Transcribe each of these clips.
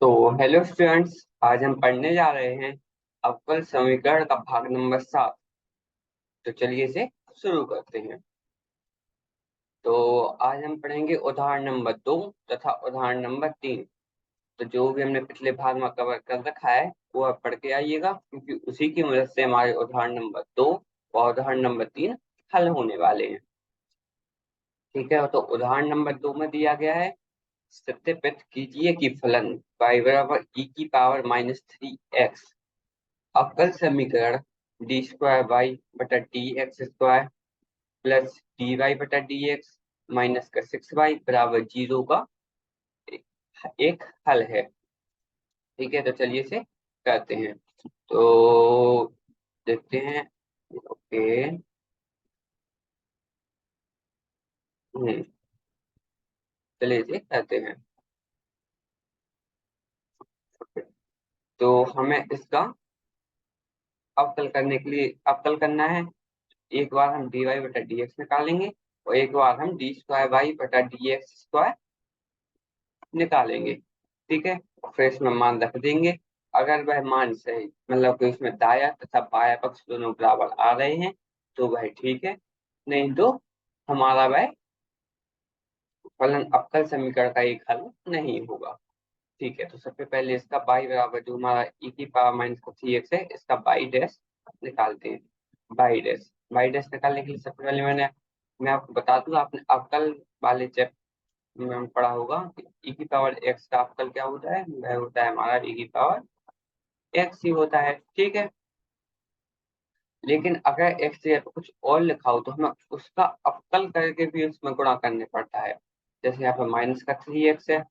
तो hello students, आज हम पढ़ने जा रहे हैं अवकल समीकरण का भाग नंबर 7। तो चलिए इसे शुरू करते हैं। तो आज हम पढ़ेंगे उदाहरण नंबर 2 तथा उदाहरण नंबर 3। तो जो भी हमने पिछले भाग में कवर कर रखा है वो आप पढ़ के आइएगा, क्योंकि उसी की मदद से हमारे उदाहरण नंबर 2 और उदाहरण नंबर 3 हल होने वाले हैं। ठीक है, तो उदाहरण नंबर 2 में दिया गया है, सत्यापित कीजिए कि फलन y बराबर e⁻³ अवकल समीकरण d²y/dx² प्लस dy/dx माइनस का 6y बराबर 0 का एक हल है। ठीक है, तो चलिए इसे करते हैं। तो देखते हैं। ओके। चलिए इसे करते हैं। तो हमें इसका अवकल करने के लिए अवकल करना है। एक बार हम dy/dx निकालेंगे और एक बार हम d²y/dx² निकालेंगे। ठीक है, और फिर इसमें मान रख देंगे। अगर वह मान सही, मतलब कि इसमें दाया तथा बाया पक्ष दोनों बराबर आ रहे हैं तो वह ठीक है, नहीं तो हमारा वह फलन अवकल समीकरण का एक हल नहीं होगा। ठीक है, तो सबसे पहले इसका बाई बराबर जो हमारा e⁻³ है, इसका बाई डैश निकालते हैं। बाई डैश निकालने के लिए सबसे पहले मैं आपको बता दूं, आपने अवकल वाले चैप्टर में पढ़ा होगा कि e⁻x का अवकल क्या होता है। वह होता है हमारा e⁻x ही होता है। ठीक है, लेकिन अगर x जगह पे कुछ और लिखा हो तो हमें उसका अवकल करके भी उसमें गुणा करने पड़ता है। जैसे यहाँ पे -3x है।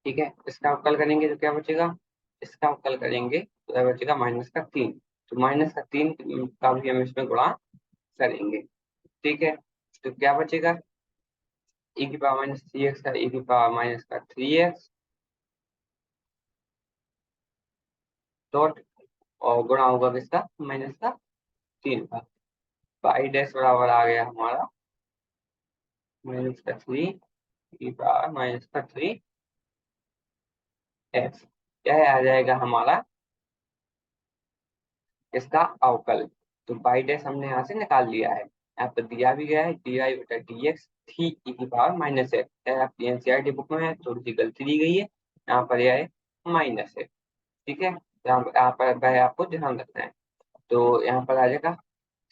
ठीक है, इसका अवकल करेंगे तो क्या बचेगा, इसका अवकल करेंगे तो यह बचेगा -3। तो -3 का भी हम इसमें गुणा करेंगे। ठीक है, तो क्या बचेगा, e⁻³ का e⁻³ डॉट, और गुणा होगा किसका, -3 का। बाई डैश बराबर आ गया हमारा -3 e⁻³ एक्स। यह आ जाएगा हमारा इसका अवकल। तो बाई डैश हमने यहाँ से निकाल लिया है। यहाँ पर दिया भी गया है dy/dx थी e⁻x। यह आपकी एनसीईआरटी बुक में है, थोड़ी सी गलती दी गई है, यहाँ पर यह माइनस है। ठीक है, यहाँ पर वह आपको ध्यान रखना है। तो यहाँ पर आ जाएगा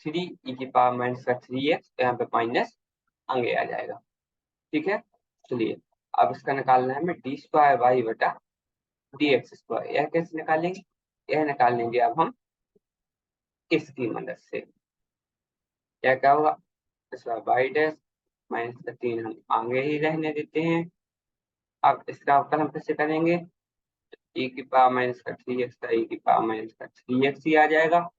3e⁻³ यहाँ पे माइनस आगे आ जाएगा। ठीक है, चलिए अब इसका निकालना है हमें d²y/dx²। यह कैसे निकालेंगे, यह निकाल लेंगे अब हम इसकी मदद से। क्या क्या होगा, इसका बाई डैश -3 हम आगे ही रहने देते हैं। अब इसका अवकल हम कैसे करेंगे, e⁻³ का e⁻³ ही आ जाएगा,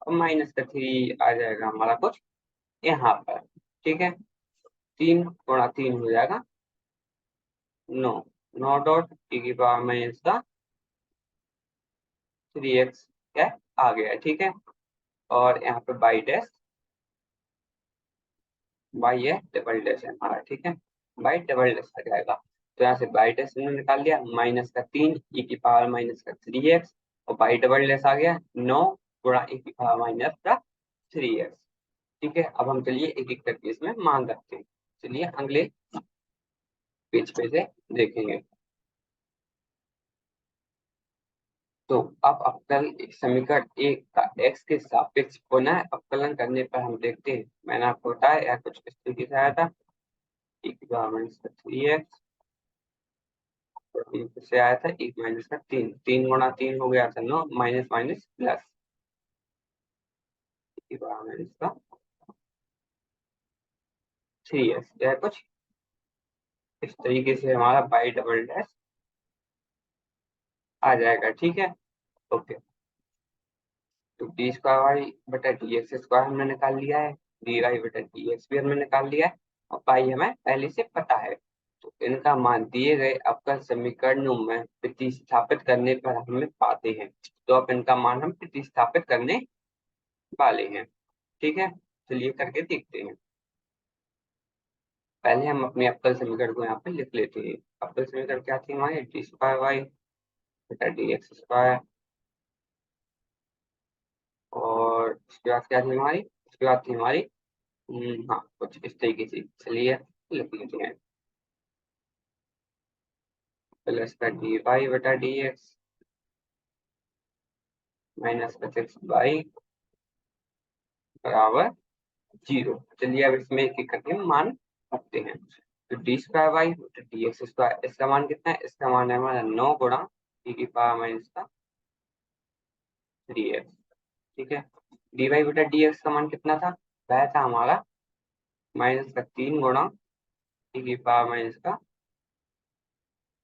और -3 आ जाएगा हमारा कुछ यहाँ पर। ठीक है, 3 × 3 हो जाएगा 9। 9 डॉट e⁻³ क्या आ गया। ठीक है, और यहाँ पे बाई डैश, बाई है डबल डैश है हमारा। ठीक है, बाई डबल डैश आ जाएगा। तो यहाँ से बाई डैश हमने निकाल लिया -3 e⁻³ और बाई डबल डैश आ गया 9 गुणा e⁻³ ठीक है, अब हम चलिए एक एक करके इसमें मान रखते हैं। चलिए अगले पेज पे से देखेंगे। तो अब अवकल समीकरण एक का x के सापेक्ष पुनः अवकलन करने पर हम देखते हैं, मैंने आपको बताया या कुछ इस तरीके से आया था e⁻³ से आया था e⁻3। 3 × 3 हो गया था 9, माइनस माइनस प्लस e⁻3x। यह कुछ इस तरीके से हमारा बाई डबल डैश आ जाएगा। ठीक है, ओके। तो d²y/dx² हमने निकाल लिया है, dy/dx भी हमने निकाल लिया है, और पाई हमें पहले से पता है। तो इनका मान दिए गए अवकल समीकरणों में प्रतिस्थापित करने पर हमें पाते हैं। तो अब इनका मान हम प्रतिस्थापित करने वाले हैं। ठीक है, चलिए करके देखते हैं। पहले हम अपने अवकल समीकरण को यहाँ पे लिख लेते हैं। अवकल समीकरण क्या थी हमारी, डी स्क्वायर वाई बटा डी एक्स स्क्वायर, और उसके बाद क्या थी हमारी, उसके बाद थी हमारी हाँ कुछ इस तरीके से, चलिए लिख लेते हैं। प्लस का डी वाई बटा डी एक्स माइनस का सिक्स वाई बराबर जीरो। चलिए अब इसमें एक एक करके मान रखते हैं। तो D square Y D X square, इसका मान कितना है, इसका मान है हमारा 9 गुणा e की पावर माइनस का 3x। ठीक है, डी वाई बटा डी एक्स का मान कितना था, वह था हमारा माइनस का 3 गुणा e की पावर माइनस का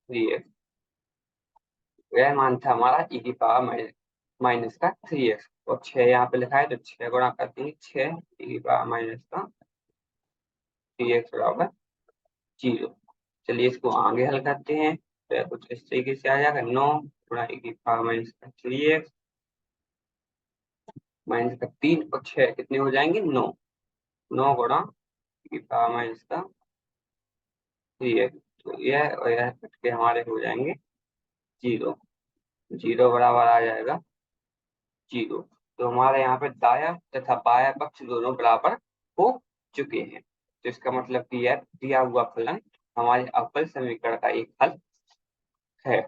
3x। वह मान था हमारा e की पावर माइनस का 3x, और 6 यहाँ पे लिखा है तो 6 गुणा कर देंगे, 6 e की पावर माइनस का 3x बराबर जीरो। चलिए इसको आगे हल करते हैं, तो यह कुछ इस तरीके से आ जाएगा, 9 गुणा e की पावर माइनस का 3x माइनस का 3 और 6 कितने हो जाएंगे, 9। 9 गुणा e की पावर माइनस का 3x, तो यह और यह कट के हमारे हो जाएंगे जीरो। जीरो बराबर आ जाएगा जीरो। तो हमारे यहाँ पे दाया तथा बाया पक्ष दोनों बराबर हो चुके हैं। तो इसका मतलब कि यह दिया हुआ फलन हमारे अवकल समीकरण का एक हल है।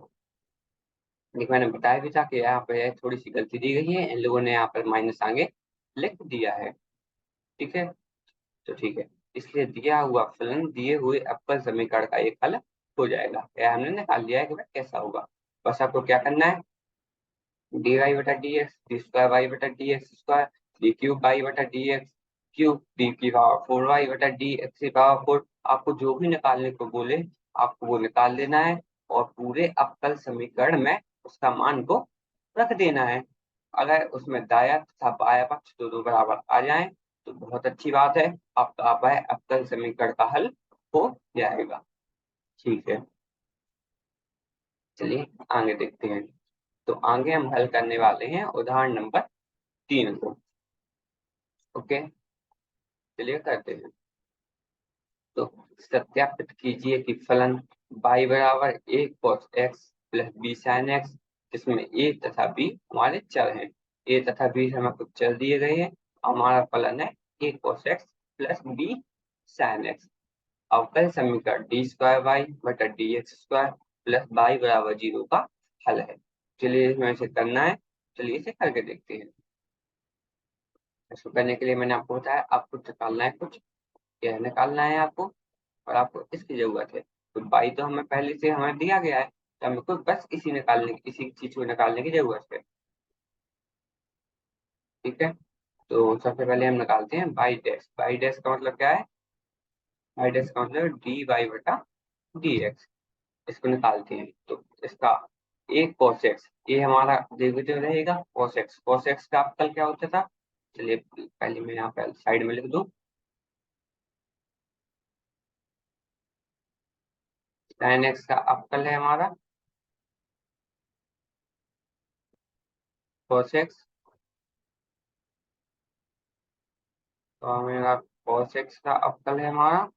देखो मैंने बताया भी था कि यहाँ पे थोड़ी सी गलती दी गई है, इन लोगों ने यहाँ पर माइनस आगे लिख दिया है। ठीक है, तो ठीक है, इसलिए दिया हुआ फलन दिए हुए अवकल समीकरण का एक हल हो जाएगा। यह हमने निकाल लिया है कि भाई कैसा होगा। बस आपको क्या करना है, डी वाई बटा D X D square Y बटा D X square D cube Y बटा डी एक्स क्यूब डी की पावर 4 वाई बटा डी एक्स की पावर 4। आपको जो भी निकालने को बोले आपको वो निकाल लेना है, और पूरे अवकल समीकरण में उसका मान को रख देना है। अगर उसमें दाया तथा बाया पक्ष दोनों बराबर आ जाएं तो बहुत अच्छी बात है, आपका वह अवकल समीकरण का हल हो जाएगा। ठीक है, चलिए आगे देखते हैं। तो आगे हम हल करने वाले हैं उदाहरण नंबर 3 को। ओके, चलिए करते हैं। तो सत्यापित कीजिए कि फलन y बराबर a cos x plus b sin x, जिसमें a तथा b हमारे चर हैं। a तथा b हमें कुछ चर दिए गए हैं, हमारा फलन है a cos x plus b sin x। अवकल समीकरण डी स्क्वायर वाई बटा D X square plus Y बराबर जीरो का हल है। चलिए इसमें से करना है, चलिए इसे करके देखते हैं। इसको करने के लिए मैंने आपको बताया आपको निकालना है, कुछ यह निकालना है आपको, और आपको इसकी जरूरत है। तो बाई तो हमें पहले से हमें दिया गया है, तो हमको बस इसी चीज को निकालने की जरूरत है। ठीक है, तो सबसे पहले हम निकालते हैं बाई डैश। बाई डैश का मतलब क्या है, बाई डैश का मतलब डी वाई बटा डी एक्स। इसको निकालते हैं तो इसका एक cos x, ये हमारा डेरिवेटिव रहेगा cos x। cos x का अवकल क्या होता था, चलिए पहले मैं यहाँ पे साइड में लिख दूं, sin x का अवकल है हमारा cos x। तो हमारा cos x का अवकल है हमारा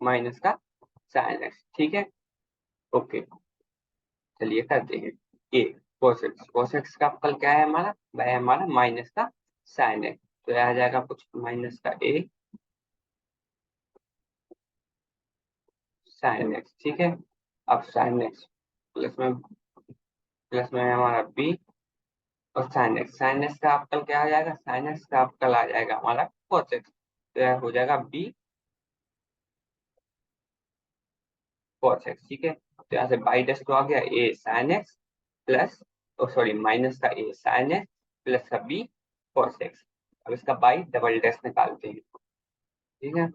माइनस का sin x। ठीक है, ओके, चलिए करते हैं। ए cos x का अवकल क्या है हमारा, वह है हमारा माइनस का sin x। तो यह आ जाएगा कुछ माइनस का a sin x। ठीक है, अब sin x प्लस में है हमारा b और साइन एक्स का अवकल क्या आ जाएगा, साइन एक्स का अवकल आ जाएगा हमारा cos एक्स। तो यह हो जाएगा b cos एक्स। ठीक है, तो यहाँ से बाई डैश तो आ गया a sine x plus, sorry minus का a साइन एक्स प्लस का b cos एक्स। अब इसका बाई डबल डैश निकालते हैं। ठीक है,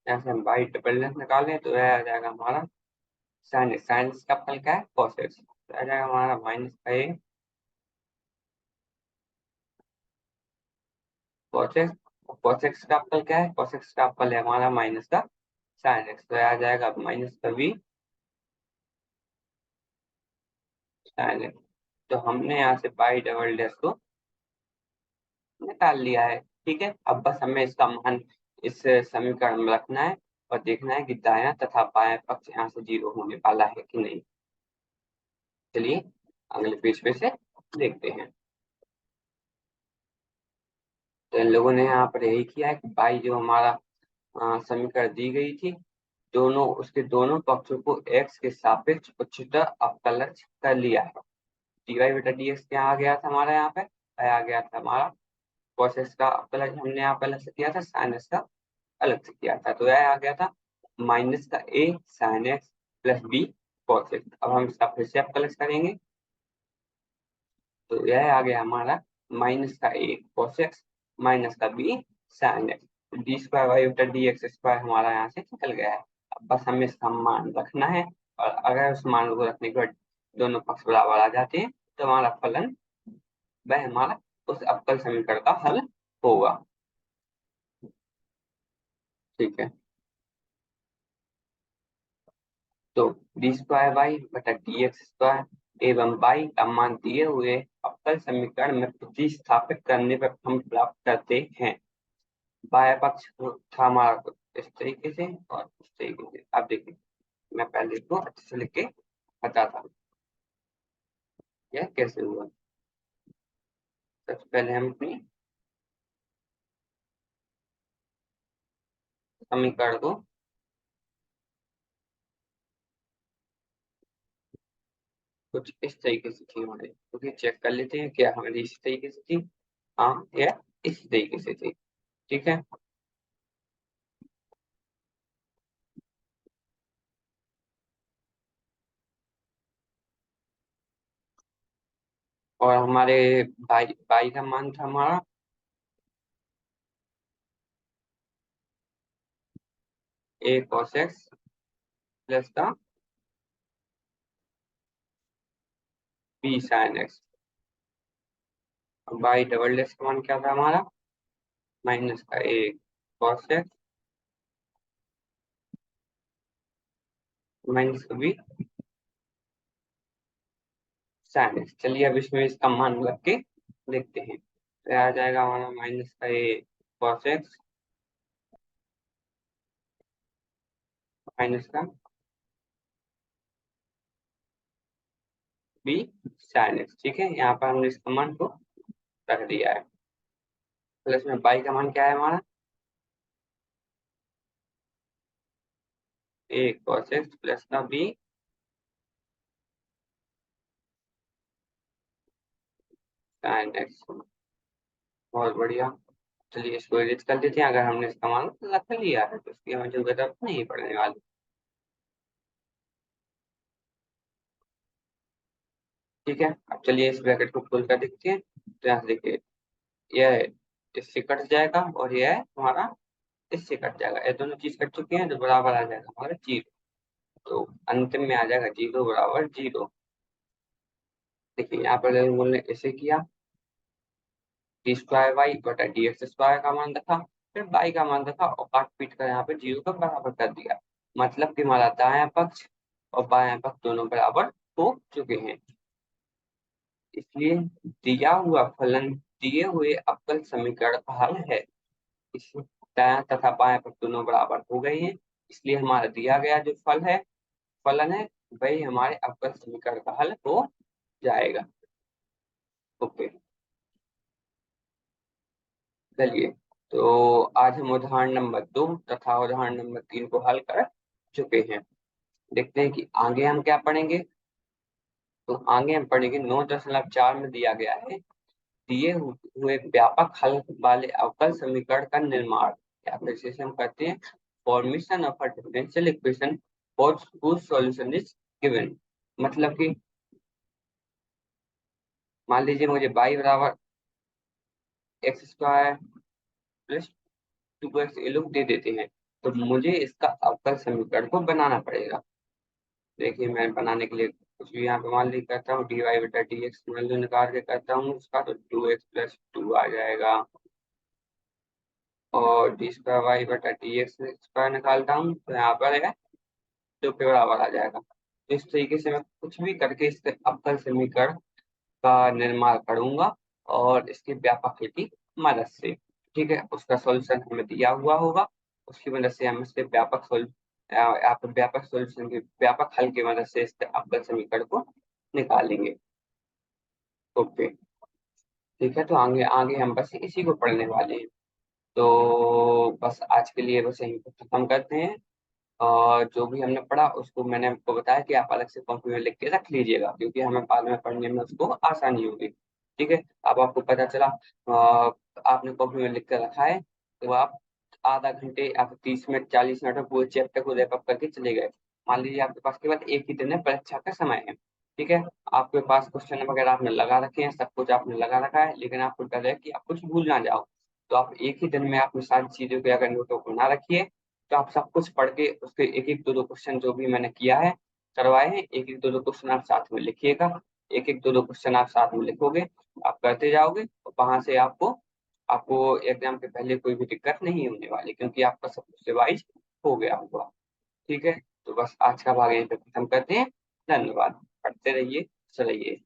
यहाँ से हम बाई डबल डैश निकालें तो यह आ जाएगा हमारा साइन एक्स का अवकल क्या है cos एक्स, तो आ जाएगा हमारा माइनस का a cos x. cos x का अवकल क्या है, cos एक्स का अवकल है हमारा माइनस का साइन एक्स। तो आ जाएगा माइनस का b साइन एक्स। तो हमने यहाँ से बाई डबल डैश को निकाल लिया है। ठीक है, अब बस हमें इसका मान इस समीकरण में रखना है और देखना है कि दायां तथा बायां पक्ष यहाँ से 0 होने वाला है कि नहीं। चलिए अगले पेज पे से देखते हैं। तो इन लोगों ने यहाँ पर यही किया है कि बाई जो हमारा समीकरण दी गई थी, दोनों उसके दोनों पक्षों को x के सापेक्ष उच्चतर अवकलज कर लिया है। dy बटा dx क्या आ गया था हमारा यहाँ पे, आ गया था हमारा cos x का अवकलज हमने यहाँ पे अलग से किया था, sin x का अलग से किया था, तो यह आ गया था माइनस का a sin x plus b cos x। अब हम इसका फिर से अवकलज करेंगे, तो यह आ गया हमारा माइनस का a cos x माइनस का b sin x। D square Y बटा डी एक्स स्क्वायर हमारा यहाँ से निकल गया है। अब बस हमें इसका मान रखना है, और अगर उस मान को रखने के बाद दोनों पक्ष बराबर आ जाते हैं तो हमारा फलन वह हमारा उस अवकल समीकरण का हल होगा। ठीक है, तो डी स्क्वायर वाई बटा डी एक्स स्क्वायर एवं वाई का मान दिए हुए अवकल समीकरण में प्रतिस्थापित करने पर हम प्राप्त करते हैं। बायां पक्ष था हमारा कुछ इस तरीके से और इस तरीके से। अब देखिए, मैं पहले इसको अच्छे से लिख के बताता हूँ यह कैसे हुआ। सबसे पहले हम अपनी समीकरण को कुछ इस तरीके से थी हमारे, क्योंकि चेक कर लेते हैं क्या हमारी इस तरीके से थी, हाँ या इस तरीके से थी। ठीक है, और हमारे बाई बाई का मान था हमारा a cos x प्लस का b sin x। और बाई डबल डैश का मान क्या था हमारा माइनस का a cos x माइनस का b sin x। चलिए अब इसमें इसका मान रख के देखते हैं, तो आ जाएगा हमारा माइनस का a cos x माइनस का b sin x। ठीक है, यहाँ पर हमने इसका मान को रख दिया है। प्लस में बाई का मान क्या है हमारा a cos x प्लस का b sin x। बहुत बढ़िया। चलिए इसको एडिट कर देते हैं, अगर हमने इसका मान रख लिया है तो इसकी हमें जरूरत नहीं पड़ने वाली। ठीक है, अब चलिए इस ब्रैकेट को खोल कर देखते हैं, तो यहाँ से देखिए यह इससे कट जाएगा और यह हमारा इससे कट जाएगा, ये दोनों चीज कट चुके हैं तो बराबर आ जाएगा हमारा 0। तो अंतिम में आ जाएगा 0 बराबर 0। देखिए यहाँ पर हम ने ऐसे किया, डी स्क्वायर वाई बटा डी एक्स स्क्वायर का मान रखा, फिर वाई का मान रखा और काट पीट कर यहाँ पे 0 का बराबर कर दिया। मतलब कि हमारा दायां पक्ष और बायां पक्ष दोनों बराबर हो चुके हैं। इसलिए दिया हुआ फलन दिए हुए अवकल समीकरण का हल है। इस दायां तथा बायां पक्ष दोनों बराबर हो गए हैं, इसलिए हमारा दिया गया जो फलन है वही हमारे अवकल समीकरण का हल हो जाएगा। ओके, चलिए तो आज हम उदाहरण नंबर 2 तथा उदाहरण नंबर 3 को हल कर चुके हैं। देखते हैं कि आगे हम क्या पढ़ेंगे। तो आगे हम पढ़ेंगे 9.4 में दिया गया है दिए हुए व्यापक हल वाले अवकल समीकरण का निर्माण, या फिर से हम करते हैं formation of a differential equation for whose solution is given. मतलब कि मान लीजिए मुझे y बराबर एक्स स्क्वायर प्लस 2x ये लोग दे देते हैं, तो मुझे इसका अवकल समीकरण को बनाना पड़ेगा। देखिए मैं बनाने के लिए कुछ भी यहाँ पे मान ली करता हूँ, डी वाई बटा डी एक्स मान लो निकाल के करता हूँ उसका, तो 2x प्लस 2 आ जाएगा, और डी स्क्वायर वाई बटा डी एक्स स्क्वायर निकालता हूँ तो यहाँ पर है 2 के बराबर आ जाएगा। तो इस तरीके से मैं कुछ भी करके इसके अवकल समीकरण का निर्माण करूंगा और इसकी व्यापक खेती मदद से। ठीक है, उसका सॉल्यूशन हमें दिया हुआ होगा, उसकी मदद से हम इसके आप व्यापक सॉल्यूशन के व्यापक हल की मदद से इस अवकल समीकरण को निकालेंगे। ओके। ठीक है, तो आगे आगे हम बस इसी को पढ़ने वाले हैं। तो बस आज के लिए बस यहीं पर खत्म करते हैं। और जो भी हमने पढ़ा उसको मैंने आपको बताया कि आप अलग से कॉपी में लिख के रख लीजिएगा, क्योंकि हमें बाद में पढ़ने में उसको आसानी होगी। ठीक है, अब आपको पता चला आपने कॉपी में लिख कर रखा है, तो आप आधा घंटे आप 30 मिनट 40 मिनट में पूरे चैप्टर को रैप अप करके चले गए। मान लीजिए आपके पास केवल एक ही दिन है, परीक्षा का समय है। ठीक है, आपके पास क्वेश्चन वगैरह आपने लगा रखे हैं, सब कुछ आपने लगा रखा है, लेकिन आपको डर है कि आप कुछ भूल ना जाओ। तो आप एक ही दिन में अपनी सारी चीजों के अगर नोटों को बना रखिए, तो आप सब कुछ पढ़ के उसके एक एक दो दो क्वेश्चन जो भी मैंने किया है करवाए हैं, एक एक दो दो क्वेश्चन आप साथ में लिखिएगा। एक एक दो दो क्वेश्चन आप साथ में लिखोगे, आप करते जाओगे, और वहां से आपको आपको एग्जाम के पहले कोई भी दिक्कत नहीं होने वाली, क्योंकि आपका सब कुछ रिवाइज हो गया होगा। ठीक है, तो बस आज का भाग यहीं पे खत्म करते हैं। धन्यवाद। पढ़ते रहिए, चलिए।